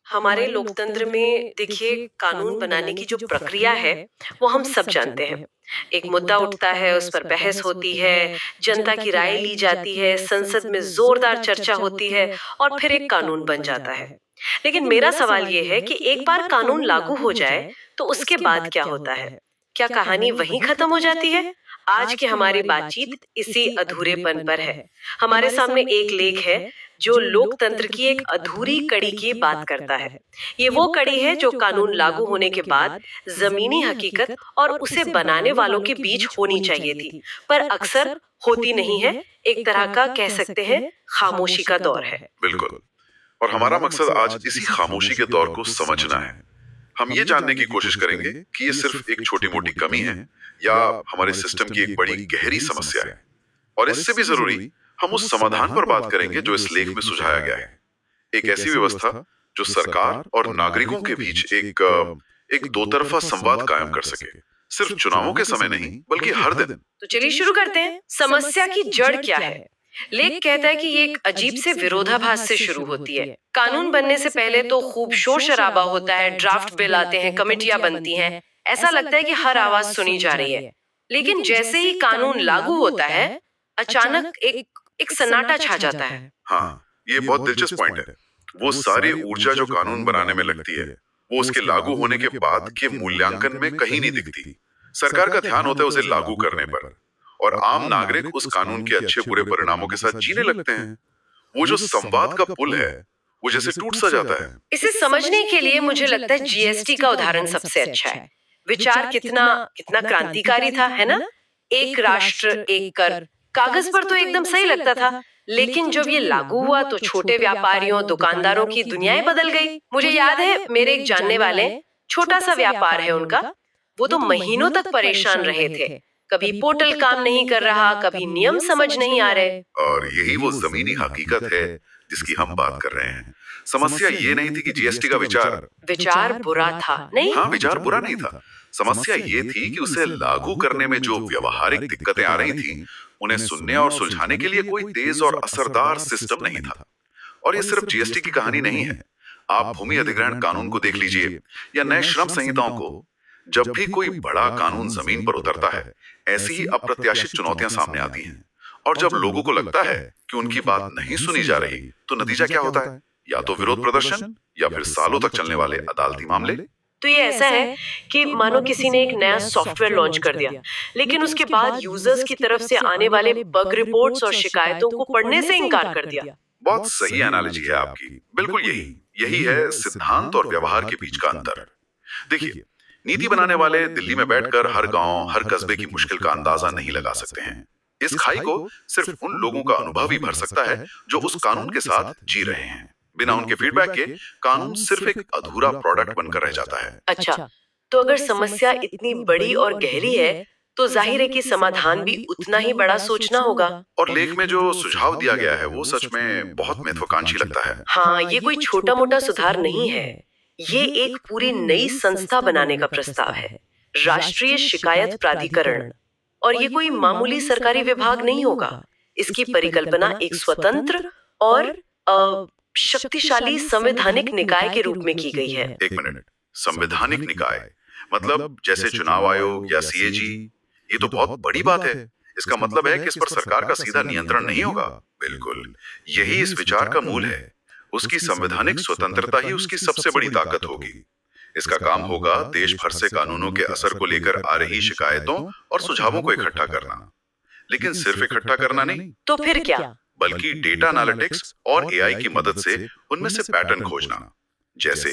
हमारे लोकतंत्र में देखिए कानून बनाने की जो प्रक्रिया है वो हम सब जानते हैं। एक मुद्दा उठता है, उस पर बहस होती है, जनता की राय ली जाती है, संसद में जोरदार चर्चा होती है और फिर एक कानून बन जाता है। लेकिन मेरा सवाल ये है कि एक बार कानून लागू हो जाए तो उसके बाद क्या होता है? क्या कहानी वहीं खत्म हो जाती है? आज की हमारी बातचीत इसी अधूरेपन पर है। हमारे सामने एक लेख है जो लोकतंत्र की एक अधूरी कड़ी की बात करता है। ये वो कड़ी है जो कानून लागू होने के बाद जमीनी हकीकत और उसे बनाने वालों के बीच होनी चाहिए थी, पर अक्सर होती नहीं है। एक तरह का कह सकते हैं खामोशी का दौर है। बिल्कुल। और हमारा मकसद आज इसी खामोशी के दौर को समझना है। हम ये जानने की कोशिश करेंगे कि ये सिर्फ एक छोटी-मोटी कमी है या हमारे सिस्टम की एक बड़ी गहरी समस्या है। और इससे भी जरूरी, हम उस समाधान पर बात करेंगे जो इस लेख में सुझाया गया है। एक ऐसी व्यवस्था जो सरकार और नागरिकों के बीच एक दो तरफा संवाद कायम कर सके, सिर्फ चुनावों के समय नहीं बल्कि हर दिन। तो चलिए शुरू करते हैं। समस्या की जड़ क्या है? लेख कहता है कि ये एक अजीब से विरोधाभास से शुरू होती है। कानून बनने से पहले तो खूब शोर शराबा होता है, ड्राफ्ट बिल आते हैं, कमेटियां बनती हैं, ऐसा लगता है कि हर आवाज सुनी जा रही है। लेकिन जैसे ही कानून लागू होता है, अचानक एक एक सन्नाटा छा जाता है। हाँ, ये बहुत दिलचस्प पॉइंट है। वो सारी ऊर्जा जो कानून बनाने में लगती है, वो उसके लागू होने के बाद के मूल्यांकन में कहीं नहीं दिखती। सरकार का ध्यान होता है उसे लागू करने पर, और आम नागरिक उस कानून के अच्छे बुरे परिणामों के साथ जीने लगते हैं। वो जो संवाद का पुल है, वो जैसे टूट सा जाता है। इसे समझने के लिए मुझे लगता है जीएसटी का उदाहरण सबसे अच्छा है। विचार कितना कितना क्रांतिकारी था, है ना? एक राष्ट्र एक कर, कागज पर तो एकदम सही लगता था, लेकिन जब ये लागू हुआ तो छोटे व्यापारियों दुकानदारों की दुनियाएं बदल गई। मुझे याद है मेरे एक जानने वाले, छोटा सा व्यापार है उनका, वो तो महीनों तक परेशान रहे थे। कभी पोर्टल काम नहीं कर रहा, कभी नियम समझ नहीं आ रहे। और यही वो जमीनी हकीकत है जिसकी हम बात कर रहे हैं। समस्या ये नहीं थी कि जीएसटी का विचार विचार बुरा था नहीं। हाँ, विचार बुरा नहीं था। समस्या ये थी कि उसे लागू करने में जो व्यवहारिक दिक्कतें आ रही थीं, उन्हें सुनने और सुलझाने के लिए कोई तेज और असरदार सिस्टम नहीं था। और ये सिर्फ जीएसटी की कहानी नहीं है। आप भूमि अधिग्रहण कानून को देख लीजिए या नए श्रम संहिताओं को। जब भी कोई बड़ा कानून जमीन पर उतरता है, ऐसी ही अप्रत्याशित चुनौतियां सामने आती हैं। और जब लोगों को लगता है कि उनकी बात नहीं सुनी जा रही, तो नतीजा क्या होता है? या तो विरोध प्रदर्शन या फिर सालों तक चलने वाले अदालती मामले। तो ये ऐसा है कि मानो किसी ने एक नया सॉफ्टवेयर लॉन्च कर दिया, लेकिन उसके बाद यूजर्स की तरफ से आने वाले बग रिपोर्ट्स और शिकायतों को पढ़ने से इनकार कर दिया। बहुत सही एनालॉजी है आपकी। बिल्कुल यही यही है सिद्धांत और व्यवहार के बीच का अंतर। देखिए, नीति बनाने वाले दिल्ली में बैठकर हर गांव हर कस्बे की मुश्किल का अंदाजा नहीं लगा सकते हैं। इस खाई को सिर्फ उन लोगों का अनुभव ही भर सकता है जो उस कानून के साथ जी रहे हैं। बिना उनके फीडबैक के कानून सिर्फ एक अधूरा प्रोडक्ट बनकर रह जाता है। अच्छा, तो अगर समस्या इतनी बड़ी और गहरी है, तो जाहिर है कि समाधान भी उतना ही बड़ा सोचना होगा। और लेख में जो सुझाव दिया गया है वो सच में बहुत महत्वाकांक्षी लगता है। हाँ, ये कोई छोटा मोटा सुधार नहीं है। ये एक पूरी नई संस्था बनाने का प्रस्ताव है, राष्ट्रीय शिकायत प्राधिकरण। और ये कोई मामूली सरकारी विभाग नहीं होगा। इसकी परिकल्पना एक स्वतंत्र और शक्तिशाली संवैधानिक निकाय के रूप में की गई है। एक मिनट, संवैधानिक निकाय मतलब जैसे चुनाव आयोग या सीएजी? ये तो बहुत बड़ी बात है। इसका मतलब है कि इस पर सरकार का सीधा नियंत्रण नहीं होगा। बिल्कुल, यही इस विचार का मूल है। उसकी संवैधानिक स्वतंत्रता ही उसकी सबसे बड़ी ताकत होगी। इसका काम होगा देश भर से कानूनों के असर को लेकर आ रही शिकायतों और सुझावों को इकट्ठा करना। लेकिन सिर्फ इकट्ठा करना नहीं, तो फिर क्या? बल्कि डेटा एनालिटिक्स और एआई की मदद से उनमें से पैटर्न खोजना। जैसे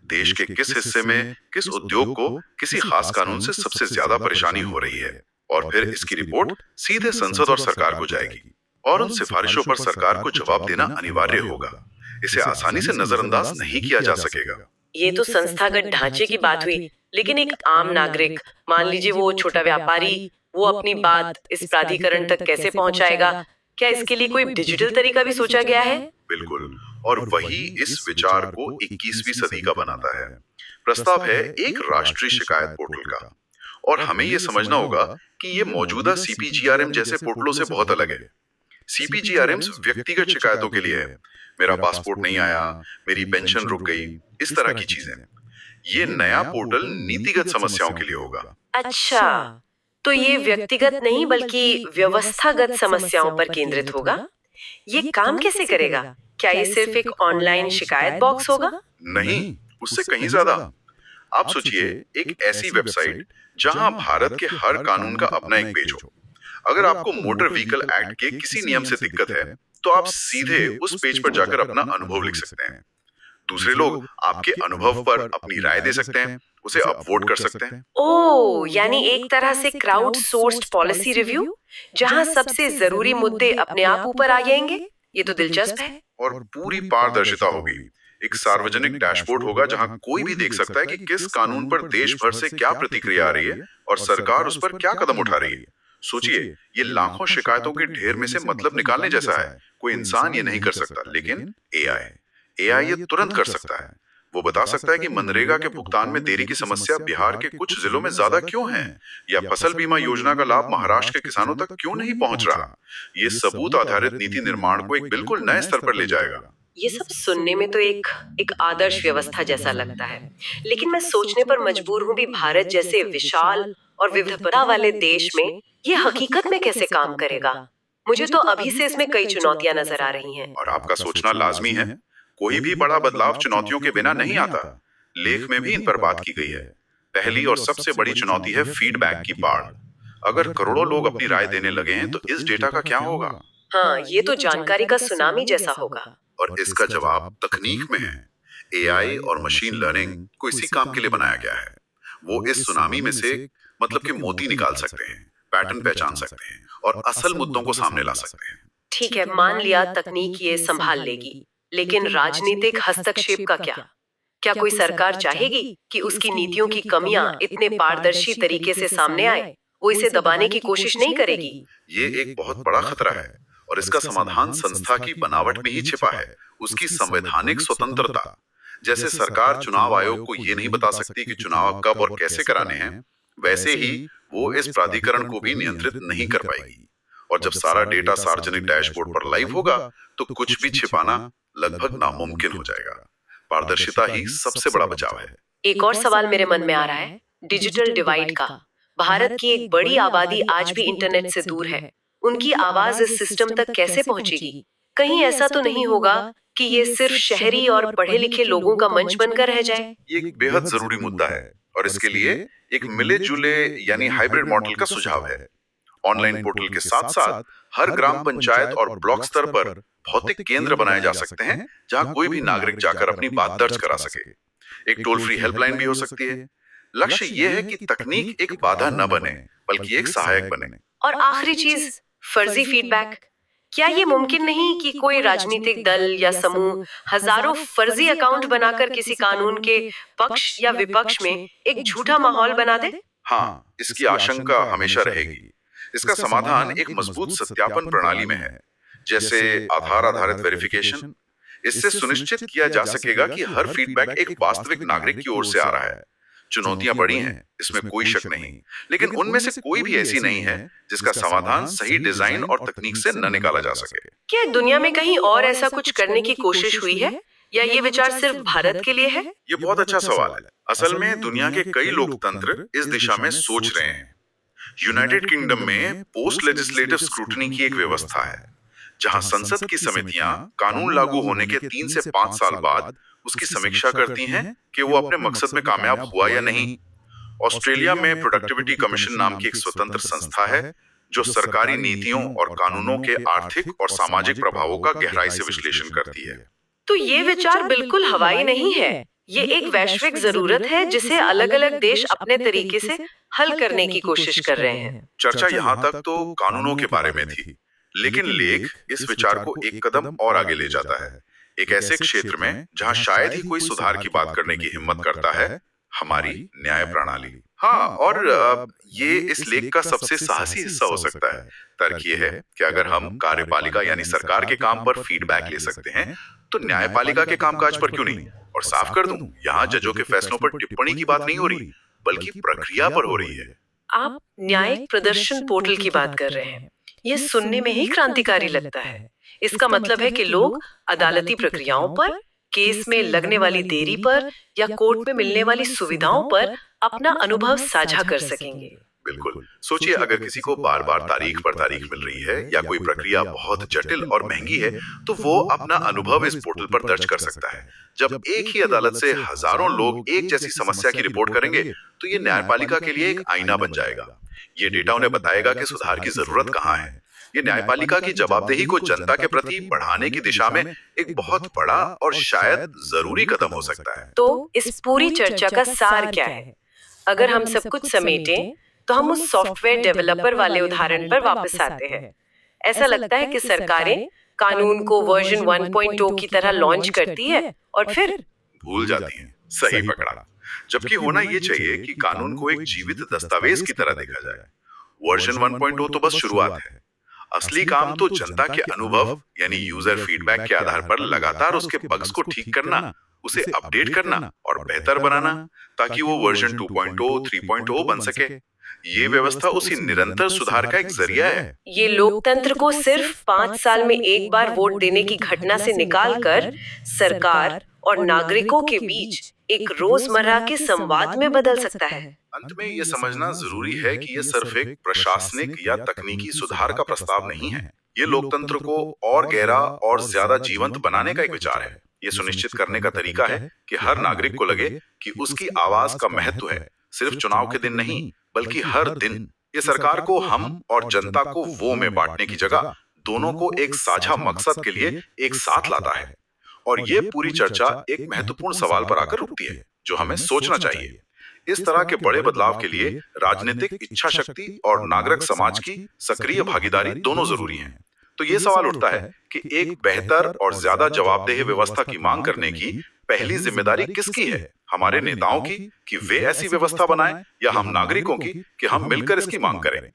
देश के किस हिस्से में किस उद्योग को किसी खास कानून से सबसे ज्यादा परेशानी हो रही है, और फिर इसकी रिपोर्ट सीधे संसद और सरकार को जाएगी और उन सिफारिशों पर सरकार को जवाब देना अनिवार्य होगा। इसे आसानी से नजरअंदाज नहीं किया जा सकेगा। ये तो संस्थागत ढांचे की बात हुई, लेकिन एक आम नागरिक, मान लीजिए वो छोटा व्यापारी, वो अपनी बात इस प्राधिकरण तक कैसे पहुंचाएगा? क्या इसके लिए कोई डिजिटल तरीका भी सोचा गया है? बिल्कुल, और वही इस विचार को 21वीं सदी का बनाता है। प्रस्ताव है एक राष्ट्रीय शिकायत पोर्टल का, और हमें यह समझना होगा कि यह मौजूदा सीपीजीआरएम जैसे पोर्टलों से बहुत अलग है। सीपीजीआरएम्स व्यक्तिगत शिकायतों के लिए है, मेरा पासपोर्ट नहीं आया, मेरी पेंशन रुक गई, इस तरह की चीजें। ये नया पोर्टल नीतिगत समस्याओं के लिए होगा। अच्छा, तो ये व्यक्तिगत नहीं बल्कि व्यवस्थागत समस्याओं पर केंद्रित होगा। ये काम कैसे करेगा? क्या ये सिर्फ एक ऑनलाइन शिकायत बॉक्स होगा? नहीं, उससे कहीं ज्यादा। आप सोचिए, एक ऐसी वेबसाइट जहां भारत के हर कानून का अपना एक पेज हो। अगर आपको मोटर व्हीकल एक्ट के किसी नियम से दिक्कत है, तो आप सीधे उस पेज पर जाकर अपना अनुभव लिख सकते हैं। दूसरे लोग आपके अनुभव पर अपनी राय दे सकते हैं, उसे अपवोट कर सकते हैं। ओह, यानी एक तरह से क्राउड सोर्स्ड पॉलिसी रिव्यू, जहां सबसे जरूरी मुद्दे अपने आप ऊपर आ जाएंगे। ये तो दिलचस्प है। और पूरी पारदर्शिता होगी। एक सार्वजनिक डैशबोर्ड होगा जहां कोई भी देख सकता है कि किस कानून पर देश भर से क्या प्रतिक्रिया आ रही है और सरकार उस पर क्या कदम उठा रही है। सोचिए, ये लाखों शिकायतों के ढेर में से मतलब निकालने जैसा है। कोई इंसान ये नहीं कर सकता, लेकिन एआई ये तुरंत कर सकता है। वो बता सकता है कि मनरेगा के भुगतान में देरी की समस्या बिहार के कुछ जिलों में ज्यादा क्यों है, या फसल बीमा योजना का लाभ महाराष्ट्र के किसानों तक क्यों नहीं पहुंच रहा। ये सबूत आधारित नीति निर्माण को एक बिल्कुल नए स्तर पर ले जाएगा। ये सब सुनने में तो एक एक आदर्श व्यवस्था जैसा लगता है, लेकिन मैं सोचने पर मजबूर हूँ भी भारत जैसे विशाल और विविधता वाले देश में ये हकीकत में कैसे काम करेगा। मुझे तो अभी से इसमें कई चुनौतियां नजर आ रही हैं। और आपका सोचना लाजमी है। कोई भी बड़ा बदलाव चुनौतियों के बिना नहीं आता। लेख में भी इन पर बात की गई है। पहली और सबसे बड़ी चुनौती है फीडबैक की बाढ़। अगर करोड़ों लोग अपनी राय देने लगे हैं, तो इस डेटा का क्या होगा? हाँ, ये तो जानकारी का सुनामी जैसा होगा। और इसका जवाब तकनीक में है। एआई और मशीन लर्निंग को इसी काम के लिए बनाया गया है। वो इस सुनामी में से मतलब कि मोती निकाल सकते हैं, पैटर्न पहचान सकते हैं और असल मुद्दों को सामने ला सकते हैं। ठीक है, मान लिया तकनीक ये संभाल लेगी, लेकिन राजनीतिक हस्तक्षेप का क्या? क्या कोई सरकार चाहेगी कि उसकी नीतियों की कमियां इतने पारदर्शी तरीके से सामने आए? वो इसे दबाने की कोशिश नहीं करेगी? ये एक बहुत बड़ा खतरा है, और इसका समाधान संस्था की बनावट में ही छिपा है। उसकी संवैधानिक स्वतंत्रता। जैसे सरकार चुनाव आयोग को ये नहीं बता सकती कि चुनाव कब और कैसे कराने हैं, वैसे ही वो इस प्राधिकरण को भी नियंत्रित नहीं कर पाएगी। और जब सारा डेटा सार्वजनिक डैशबोर्ड पर लाइव होगा, तो कुछ भी छिपाना लगभग नामुमकिन हो जाएगा। पारदर्शिता ही सबसे बड़ा बचाव है। एक और सवाल मेरे मन में आ रहा है, डिजिटल डिवाइड का। भारत की एक बड़ी आबादी आज भी इंटरनेट से दूर है। उनकी आवाज इस सिस्टम तक कैसे पहुंचेगी? कहीं ऐसा तो नहीं होगा कि ये सिर्फ शहरी और पढ़े लिखे लोगों का मंच बनकर रह जाए? ये एक बेहद जरूरी मुद्दा है, और इसके लिए एक मिले जुले यानी हाइब्रिड मॉडल का सुझाव है। ऑनलाइन पोर्टल के साथ साथ हर ग्राम पंचायत और ब्लॉक स्तर पर भौतिक केंद्र बनाए जा सकते हैं, जहां कोई भी नागरिक जाकर अपनी बात दर्ज करा सके। एक टोल फ्री हेल्पलाइन भी हो सकती है। लक्ष्य यह है कि तकनीक एक बाधा न बने, बल्कि एक सहायक बने। और आखिरी चीज, फर्जी फीडबैक। क्या ये मुमकिन नहीं कि कोई राजनीतिक दल या समूह हजारों फर्जी अकाउंट बनाकर किसी कानून के पक्ष या विपक्ष में एक झूठा माहौल बना दे? हाँ, इसकी आशंका हमेशा रहेगी। इसका समाधान एक मजबूत सत्यापन प्रणाली में है, जैसे आधार आधारित वेरिफिकेशन। इससे सुनिश्चित किया जा सकेगा कि हर फीडबैक एक वास्तविक नागरिक की ओर से आ रहा है। चुनौतियां बड़ी हैं, इसमें कोई शक नहीं, लेकिन उनमें से कोई भी ऐसी नहीं है जिसका समाधान सही डिजाइन और तकनीक से न निकाला जा सके। क्या दुनिया में कहीं और ऐसा कुछ करने की कोशिश हुई है, या ये विचार सिर्फ भारत के लिए है? ये बहुत अच्छा सवाल है। असल में दुनिया के कई लोकतंत्र इस दिशा में सोच रहे हैं। यूनाइटेड किंगडम में पोस्ट लेजिस्लेटिव स्क्रूटनी की एक व्यवस्था है, जहां संसद की समितियां कानून लागू होने के 3 से 5 साल बाद उसकी समीक्षा करती हैं कि वो अपने मकसद में कामयाब हुआ या नहीं। ऑस्ट्रेलिया में प्रोडक्टिविटी कमीशन नाम की एक स्वतंत्र संस्था है, जो सरकारी नीतियों और कानूनों के आर्थिक और सामाजिक प्रभावों का गहराई से विश्लेषण करती है। तो ये विचार बिल्कुल हवाई नहीं है। ये एक वैश्विक जरूरत है जिसे अलग अलग देश अपने तरीके से हल करने की कोशिश कर रहे हैं। चर्चा यहाँ तक तो कानूनों के बारे में थी, लेकिन लेख इस विचार को एक कदम और आगे ले जाता है। एक ऐसे क्षेत्र में जहां शायद ही कोई सुधार की बात करने की हिम्मत करता है, हमारी न्याय प्रणाली। हाँ, और ये इस लेख का सबसे साहसी हिस्सा हो सकता है। तर्क ये है कि अगर हम कार्यपालिका यानी सरकार के काम पर फीडबैक ले सकते हैं, तो न्यायपालिका के कामकाज पर क्यों नहीं? और साफ कर दूं, यहाँ जजों के फैसलों पर टिप्पणी की बात नहीं हो रही, बल्कि प्रक्रिया पर हो रही है। आप न्यायिक प्रदर्शन पोर्टल की बात कर रहे हैं। ये सुनने में ही क्रांतिकारी लगता है। इसका मतलब है कि लोग अदालती प्रक्रियाओं पर, केस में लगने वाली देरी पर या कोर्ट में मिलने वाली सुविधाओं पर अपना अनुभव साझा कर सकेंगे। बिल्कुल। सोचिए, अगर किसी को बार बार तारीख पर तारीख मिल रही है या कोई प्रक्रिया बहुत जटिल और महंगी है, तो वो अपना अनुभव इस पोर्टल पर दर्ज कर सकता है। जब एक ही अदालत से हजारों लोग एक जैसी समस्या की रिपोर्ट करेंगे, तो ये न्यायपालिका के लिए एक आईना बन जाएगा। ये डेटा उन्हें बताएगा कि सुधार की जरूरत कहाँ है। ये न्यायपालिका की जवाबदेही को जनता के प्रति बढ़ाने की दिशा में एक बहुत बड़ा और शायद जरूरी कदम हो सकता है। तो इस पूरी चर्चा का सार क्या है? अगर हम सब कुछ समेटें, तो हम उस सॉफ्टवेयर डेवलपर वाले उदाहरण पर वापस आते हैं। ऐसा लगता है कि सरकारें कानून को वर्जन 1.0 की तरह लॉन्च करती है और फिर भूल जाती हैं। सही पकड़ा। जबकि होना ये चाहिए कि कानून को एक जीवित दस्तावेज की तरह देखा जाए। वर्जन 1.0 तो बस शुरुआत है। असली काम तो जनता के अनुभव यानी यूजर फीडबैक के आधार पर लगातार उसके बग्स को ठीक करना, उसे अपडेट करना और बेहतर बनाना, ताकि वो वर्जन 2.0, 3.0 बन सके। ये व्यवस्था उसी निरंतर सुधार का एक जरिया है। ये लोकतंत्र को सिर्फ 5 साल में एक बार वोट देने की घटना से निकालकर सरकार और नागरिकों के बीच एक रोजमर्रा के संवाद में बदल सकता है। अंत में ये समझना जरूरी है कि ये सिर्फ एक प्रशासनिक या तकनीकी सुधार का प्रस्ताव नहीं है। ये लोकतंत्र को और गहरा और ज्यादा जीवंत बनाने का एक विचार है। ये सुनिश्चित करने का तरीका है कि हर नागरिक को लगे कि उसकी आवाज का महत्व है, सिर्फ चुनाव के दिन नहीं, बल्कि हर दिन। ये सरकार को हम और जनता को वो में बांटने की जगह दोनों को एक साझा मकसद के लिए एक साथ लाता है। और ये पूरी चर्चा एक महत्वपूर्ण सवाल पर आकर रुकती है, जो हमें सोचना चाहिए। इस तरह के बड़े बदलाव के लिए राजनीतिक इच्छा शक्ति और नागरिक समाज की सक्रिय भागीदारी दोनों जरूरी हैं। तो ये सवाल उठता है कि एक बेहतर और ज्यादा जवाबदेह व्यवस्था की मांग करने की पहली जिम्मेदारी किसकी है? हमारे नेताओं की कि वे ऐसी व्यवस्था बनाएं, या हम नागरिकों की कि हम मिलकर इसकी मांग करें?